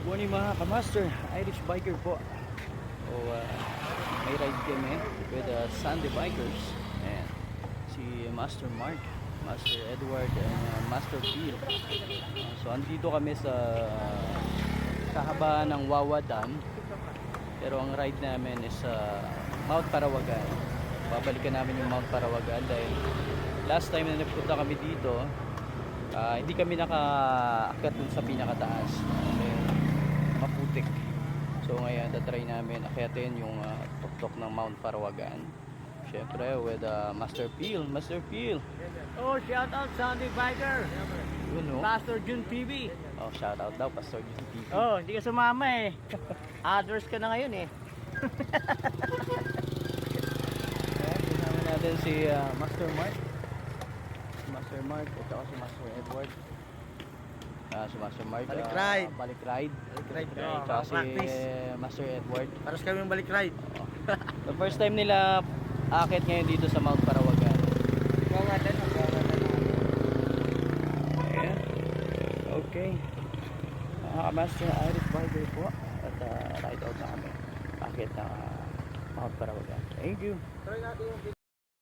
Morning mga kamaster, Irish biker po. So, may ride kami with Sunday bikers and si Master Mark, Master Edward and Master Phil. So andito kami sa kahabaan ng Wawa Dam. Pero ang ride namin is Mount Parawagan. Babalikan namin yung Mount Parawagan dahil last time na nagpunta kami dito, hindi kami nakaakyat dun sa pinakataas kasi maputik. So ngayon tatry namin akyatin yung tuktok ng Mount Parawagan. Syempre with Master Phil. Master Phil. Oh, shout out Sunday Biker. Yun, no? Pastor Jun PB. Oh, shout out daw Pastor Jun TV. Oh, hindi ka sumama eh. Others ka na ngayon eh. Ayan, kasama natin si Master Mark. Si Master Mark at saka si Master Edward. Si Master Mark. Balik ride. Balik ride. Balik ride. Tsaka si Practice. Master Edward. Paras kami yung balik ride. The first time nila akit ngayon dito sa Mount Parawagan. Kawadan. Ayan. Okay. Mga Master Irish biker po. At ride out na kami. Akit na Mount Parawagan. Thank you. Try natin yung